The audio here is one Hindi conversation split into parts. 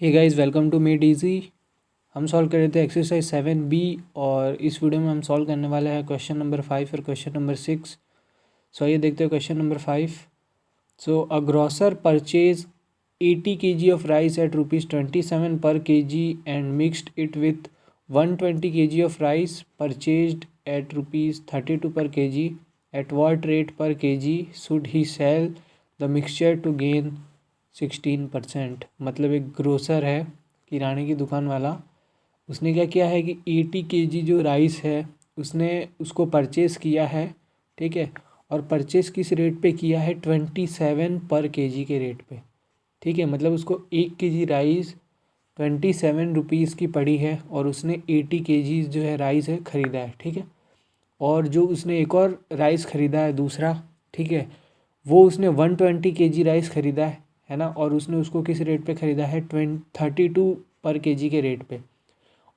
Hey guys, welcome to Made Easy. हम सॉल्व कर रहे थे एक्सरसाइज 7B और इस वीडियो में हम सॉल्व करने वाले हैं क्वेश्चन नंबर 5 और क्वेश्चन नंबर 6। सो ये देखते हैं question number 5। So a grocer purchase 80 kg of rice at ₹27 per kg and mixed it with 120 kg of rice purchased at ₹32 per kg। At what rate per kg should he sell the mixture to gain 16%। मतलब एक ग्रोसर है, किराने की दुकान वाला, उसने क्या किया है कि 80 kg जो राइस है उसने उसको परचेज़ किया है, ठीक है। और परचेज़ किस रेट पे किया है? 27 पर kg के रेट पे, ठीक है। मतलब उसको 1 kg राइस 27 रुपीज़ की पड़ी है और उसने 80 kg जो है राइस है ख़रीदा है, ठीक है। और जो उसने एक और राइस ख़रीदा है दूसरा, ठीक है, वो उसने 120 kg राइस ख़रीदा है ना। और उसने उसको किस रेट पे ख़रीदा है? 32 पर kg के रेट पे।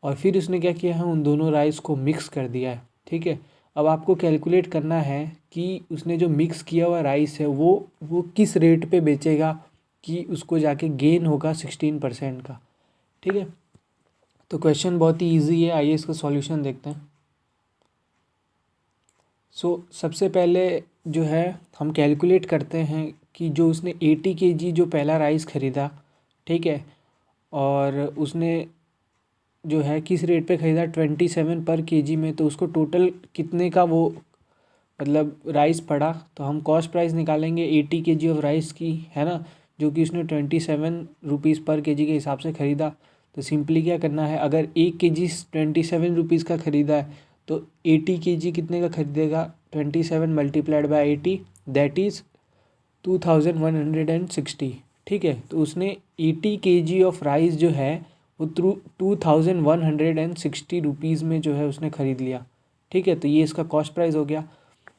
और फिर उसने क्या किया है? उन दोनों राइस को मिक्स कर दिया है, ठीक है। अब आपको कैलकुलेट करना है कि उसने जो मिक्स किया हुआ राइस है वो किस रेट पे बेचेगा कि उसको जाके गेन होगा 16% का, ठीक है। तो क्वेश्चन बहुत ही ईजी है, आइए इसका सॉल्यूशन देखते हैं। सबसे पहले जो है हम कैलकुलेट करते हैं कि जो उसने 80 kg जो पहला राइस ख़रीदा, ठीक है, और उसने जो है किस रेट पे ख़रीदा? 27 पर kg में। तो उसको टोटल कितने का वो मतलब राइस पड़ा? तो हम कॉस्ट प्राइस निकालेंगे 80 kg ऑफ राइस की, है ना, जो कि उसने 27 रुपीज़ पर kg के हिसाब से ख़रीदा। तो सिंपली क्या करना है, अगर 1 kg 27 रुपीज़ का ख़रीदा है तो 80 kg कितने का खरीदेगा? 27 मल्टीप्लाइड बाई 80, दैट इज़ 2160, ठीक है। तो उसने 80 kg ऑफ राइस जो है वो 2160 रुपीज़ में जो है उसने ख़रीद लिया, ठीक है। तो ये इसका कॉस्ट प्राइस हो गया।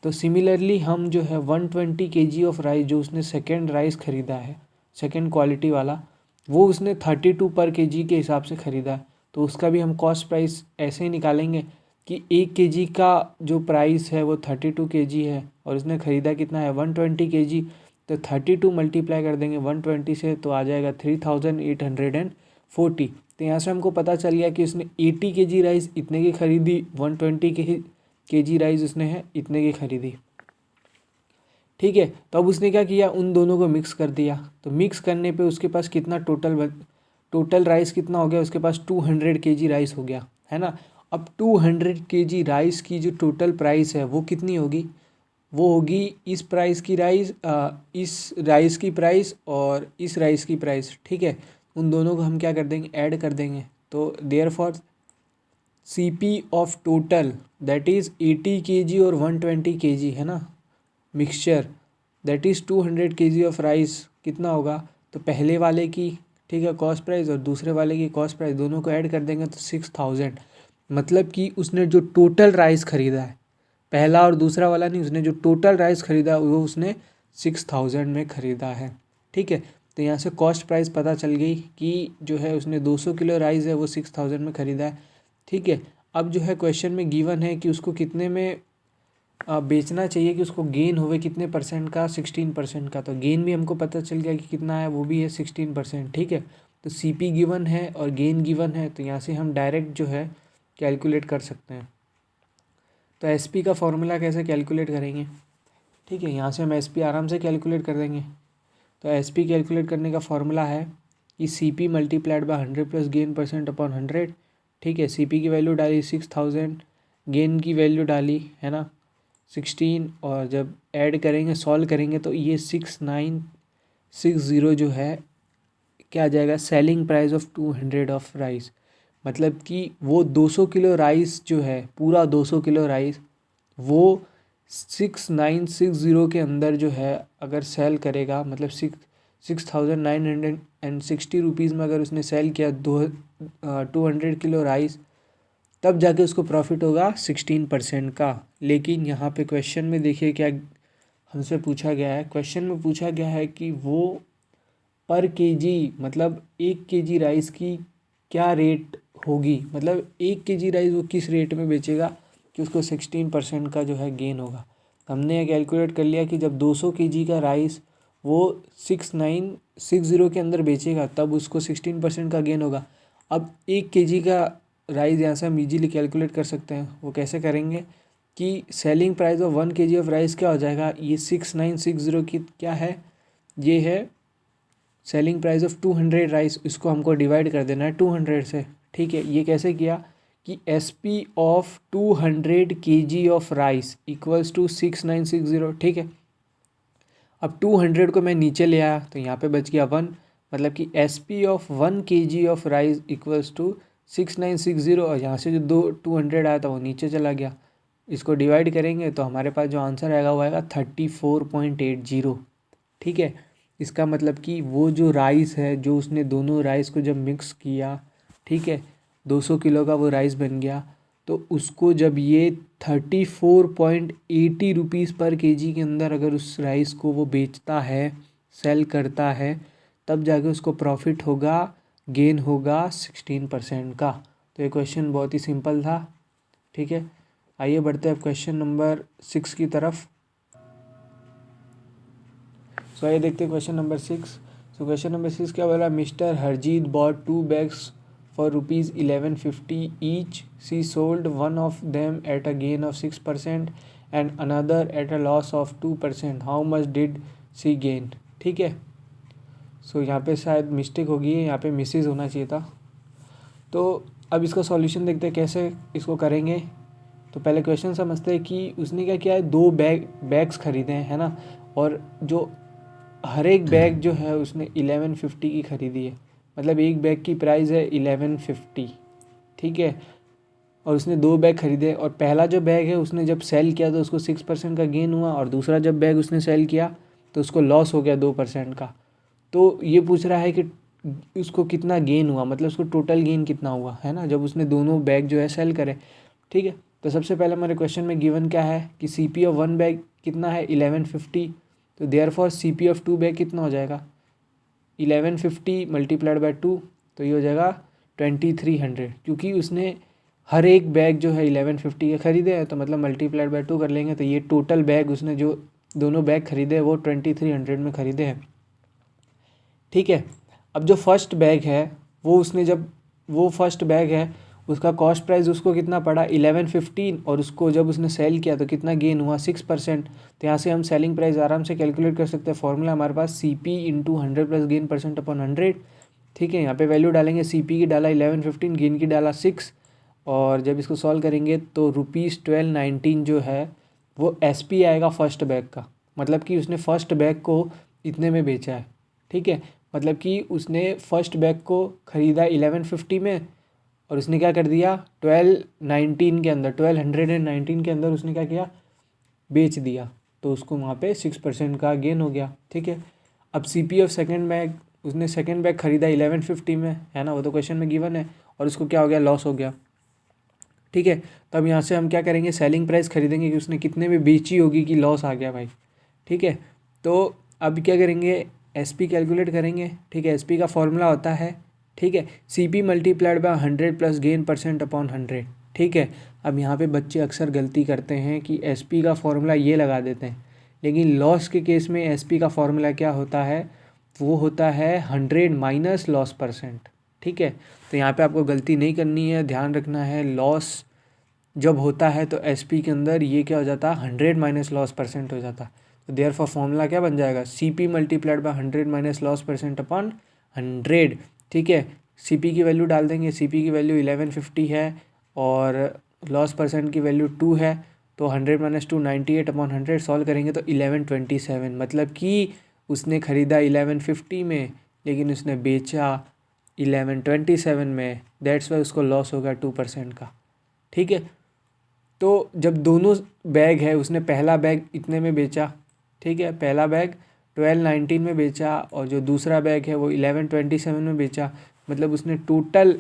तो सिमिलरली हम जो है 120 kg ऑफ राइस जो उसने सेकेंड राइस ख़रीदा है, सेकेंड क्वालिटी वाला, वो उसने 32 पर kg के हिसाब से ख़रीदा है। तो उसका भी हम कॉस्ट प्राइस ऐसे ही निकालेंगे कि 1 kg का जो प्राइस है वो 32 kg है और उसने ख़रीदा कितना है? 120 kg। तो 32 मल्टीप्लाई कर देंगे 120 से तो आ जाएगा 3840। तो यहाँ से हमको पता चल गया कि उसने 80 kg राइस इतने की ख़रीदी, 120 kg राइस उसने है इतने की ख़रीदी, ठीक है। तो अब उसने क्या किया? उन दोनों को मिक्स कर दिया। तो मिक्स करने पे उसके पास कितना टोटल राइस कितना हो गया? उसके पास 200 kg राइस हो गया, है ना। अब 200 kg राइस की जो टोटल प्राइस है वो कितनी होगी? वो होगी इस प्राइस की राइस, इस राइस की प्राइस और इस राइस की प्राइस, ठीक है। उन दोनों को हम क्या कर देंगे? ऐड कर देंगे। तो therefore CP of total that is 80 kg और 120 kg, है ना, mixture, that is 200 kg of rice कितना होगा? तो पहले वाले की, ठीक है, कॉस्ट प्राइस और दूसरे वाले की कॉस्ट प्राइस दोनों को ऐड कर देंगे तो 6000। मतलब कि उसने जो टोटल राइस ख़रीदा है, पहला और दूसरा वाला नहीं, उसने जो टोटल राइस ख़रीदा वो उसने 6000 में ख़रीदा है, ठीक है। तो यहाँ से कॉस्ट प्राइस पता चल गई कि जो है उसने 200 किलो राइस है वो 6000 में ख़रीदा है, ठीक है। अब जो है क्वेश्चन में गिवन है कि उसको कितने में बेचना चाहिए कि उसको गेन होवे कितने परसेंट का? 16% का। तो गेन भी हमको पता चल गया कि कितना है, वो भी है 16%, ठीक है। तो CP गिवन है और गेन गिवन है, तो यहाँ से हम डायरेक्ट जो है कैलकुलेट कर सकते हैं। तो SP का फॉर्मूला कैसे कैलकुलेट करेंगे? ठीक है, यहाँ से हम SP आराम से कैलकुलेट कर देंगे। तो SP कैलकुलेट करने का फॉर्मूला है कि CP multiplied by 100 plus gain percent upon 100, ठीक है। CP की वैल्यू डाली 6000, गेन की वैल्यू डाली, है ना, 16, और जब ऐड करेंगे सॉल्व करेंगे तो ये 6960 जो है क्या आ जाएगा? Selling price of 200 of rice. मतलब कि वो 200 किलो राइस जो है, पूरा 200 किलो राइस वो 6960 के अंदर जो है अगर सेल करेगा, मतलब 6960 रुपीज़ में अगर उसने सेल किया 200 किलो राइस, तब जाके उसको प्रॉफिट होगा 16% का। लेकिन यहाँ पे क्वेश्चन में देखिए क्या हमसे पूछा गया है। क्वेश्चन में पूछा गया है कि वो पर केजी, मतलब 1 kg राइस की क्या रेट होगी, मतलब 1 kg राइस वो किस रेट में बेचेगा कि उसको 16% का जो है गेन होगा। हमने ये कैलकुलेट कर लिया कि जब 200 kg का राइस वो 6960 के अंदर बेचेगा तब उसको 16% का गेन होगा। अब 1 kg का राइस यहाँ से हम इजीली कैलकुलेट कर सकते हैं। वो कैसे करेंगे कि selling price of 1 kg of rice क्या हो जाएगा, ये 6960 की क्या है, ये है सेलिंग प्राइस ऑफ 200 राइस, इसको हमको डिवाइड कर देना है 200 से। ठीक है, ये कैसे किया कि SP of 200 kg of rice equals to 6960। ठीक है, अब 200 को मैं नीचे ले आया तो यहाँ पे बच गया 1, मतलब कि SP of 1 kg of rice equals to 6960, और यहाँ से जो 200 आया था वो नीचे चला गया। इसको डिवाइड करेंगे तो हमारे पास जो आंसर आएगा वो आएगा 34.80। ठीक है, इसका मतलब कि वो जो राइस है, जो उसने दोनों राइस को जब मिक्स किया, ठीक है, 200 किलो का वो राइस बन गया, तो उसको जब ये 34.80 रुपीज़ पर केजी के अंदर अगर उस राइस को वो बेचता है, सेल करता है, तब जाके उसको प्रॉफिट होगा, गेन होगा 16% का। तो ये क्वेश्चन बहुत ही सिंपल था। ठीक है, आइए बढ़ते हैं अब क्वेश्चन नंबर 6 की तरफ। सो आइए देखते हैं question number 6। So question number 6 क्या बोला, mister Harjeet bought 2 bags for rupees 1150 each. She sold one of them at a gain of 6% and another at a loss of 2%. How much did she gain? ठीक है, सो यहाँ पे शायद मिस्टेक होगी, यहाँ पे मिसेज होना चाहिए था। तो अब इसका सॉल्यूशन देखते हैं कैसे इसको करेंगे। तो पहले क्वेश्चन समझते हैं कि उसने क्या किया है, 2 बैग्स खरीदे हैं, है ना, और जो हर एक बैग जो है उसने 1150 की खरीदी है, मतलब एक बैग की प्राइस है 1150। ठीक है, और उसने 2 बैग खरीदे, और पहला जो बैग है उसने जब सेल किया तो उसको 6% का गेन हुआ, और दूसरा जब बैग उसने सेल किया तो उसको लॉस हो गया 2% का। तो ये पूछ रहा है कि उसको कितना गेन हुआ, मतलब उसको टोटल गेन कितना हुआ, है ना, जब उसने दोनों बैग जो है सेल करे। ठीक है, तो सबसे पहले हमारे क्वेश्चन में गिवन क्या है कि CP ऑफ 1 बैग कितना है 1150, तो देयरफॉर CP ऑफ 2 बैग कितना हो जाएगा 1150 मल्टीप्लाइड बाय 2, तो ये हो जाएगा 2300, क्योंकि उसने हर एक बैग जो है 1150 के खरीदे हैं, तो मतलब मल्टीप्लाइड बाय 2 कर लेंगे तो ये टोटल बैग उसने जो दोनों बैग खरीदे हैं वो 2300 में खरीदे हैं। ठीक है, अब जो फर्स्ट बैग है वो उसने जब वो फर्स्ट बैग है उसका कॉस्ट प्राइस उसको कितना पड़ा 1115, और उसको जब उसने सेल किया तो कितना गेन हुआ 6%। तो यहाँ से हम सेलिंग प्राइस आराम से कैलकुलेट कर सकते हैं। फॉर्मूला हमारे पास CP into 100 plus gain percent upon 100। ठीक है, यहाँ पे वैल्यू डालेंगे, CP की डाला 1115, गेन की डाला 6, और जब इसको सॉल्व करेंगे तो ₹1219 जो है वो SP आएगा फर्स्ट बैग का, मतलब कि उसने फर्स्ट बैग को इतने में बेचा है। ठीक है, मतलब कि उसने फर्स्ट बैग को ख़रीदा 1150 में, और उसने क्या कर दिया 1219 के अंदर 1219 के अंदर उसने क्या किया, बेच दिया, तो उसको वहाँ पे 6% का गेन हो गया। ठीक है, अब CP ऑफ सेकेंड बैग, उसने सेकेंड बैग खरीदा 1150 में, है ना, वो तो क्वेश्चन में गिवन है, और उसको क्या हो गया, लॉस हो गया। ठीक है, तो अब यहाँ से हम क्या करेंगे, सेलिंग प्राइस खरीदेंगे कि उसने कितने में बेची होगी कि लॉस आ गया भाई। ठीक है, तो अब क्या करेंगे, SP कैलकुलेट करेंगे। ठीक है, SP का फॉर्मूला होता है, ठीक है, CP multiplied by 100 plus gain percent upon 100। ठीक है, अब यहाँ पे बच्चे अक्सर गलती करते हैं कि SP का फॉर्मूला ये लगा देते हैं, लेकिन लॉस के केस में SP का फॉर्मूला क्या होता है, वो होता है 100 माइनस लॉस परसेंट। ठीक है, तो यहाँ पे आपको गलती नहीं करनी है, ध्यान रखना है, लॉस जब होता है तो SP के अंदर ये क्या हो जाता है 100 माइनस लॉस परसेंट हो जाता है। तो देयरफॉर फॉर्मूला क्या बन जाएगा, CP multiplied by 100 minus loss percent upon 100। ठीक है, CP की वैल्यू डाल देंगे, CP की वैल्यू 1150 है और लॉस परसेंट की वैल्यू 2 है, तो 100 माइनस 2 98 अपॉन 100, सॉल्व करेंगे तो 1127, मतलब कि उसने ख़रीदा 1150 में लेकिन उसने बेचा 1127 में, दैट्स वाई उसको लॉस होगा 2% का। ठीक है, तो जब दोनों बैग है, उसने पहला बैग इतने में बेचा, ठीक है, पहला बैग 1219 में बेचा, और जो दूसरा बैग है वो 1127 में बेचा, मतलब उसने टोटल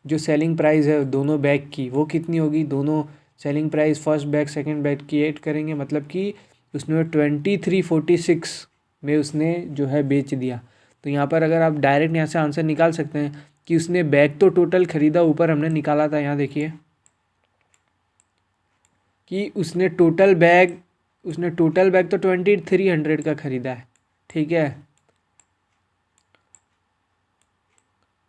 जो सेलिंग प्राइस है दोनों बैग की वो कितनी होगी, दोनों selling price first bag second bag की ऐड करेंगे, मतलब कि उसने 2346 में उसने जो है बेच दिया। तो यहाँ पर अगर आप डायरेक्ट यहाँ से आंसर निकाल सकते हैं कि उसने बैग तो टोटल ख़रीदा, ऊपर हमने निकाला था, यहाँ देखिए कि उसने टोटल बैग तो 2300 का ख़रीदा है। ठीक है,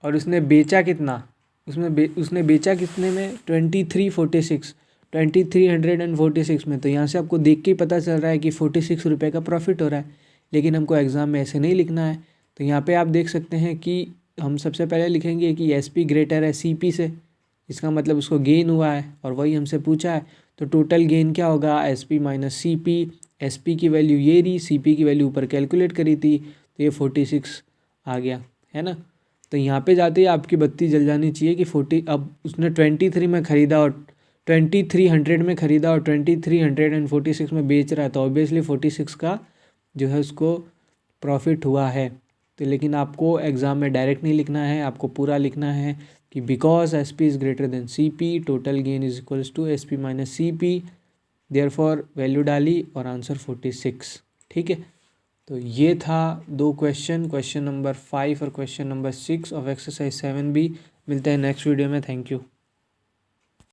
और उसने बेचा कितना, उसने बेचा कितने में, 2346 में। तो यहाँ से आपको देख के ही पता चल रहा है कि 46 रुपये का प्रॉफिट हो रहा है, लेकिन हमको एग्ज़ाम में ऐसे नहीं लिखना है। तो यहाँ पे आप देख सकते हैं कि हम सबसे पहले लिखेंगे कि एस पी ग्रेटर है सी पी से, इसका मतलब उसको गेन हुआ है और वही हमसे पूछा है। तो टोटल गेन क्या होगा, S P minus C P. S P की वैल्यू ये रही, सी पी की वैल्यू ऊपर कैलकुलेट करी थी, तो ये 46 आ गया, है ना। तो यहाँ पे जाते ही आपकी बत्ती जल जानी चाहिए कि 40, अब उसने 23 में ख़रीदा और 2300 में ख़रीदा और 2346 में बेच रहा है, तो ऑब्वियसली 46 का जो है उसको प्रॉफिट हुआ है। तो लेकिन आपको एग्ज़ाम में डायरेक्ट नहीं लिखना है, आपको पूरा लिखना है कि because S P is greater than C P, total gain is equals to S P minus C P, therefore value डाली और आंसर 46। ठीक है, तो ये था 2 क्वेश्चन, क्वेश्चन नंबर 5 और question number 6 of exercise 7B। मिलते हैं नेक्स्ट वीडियो में, थैंक यू।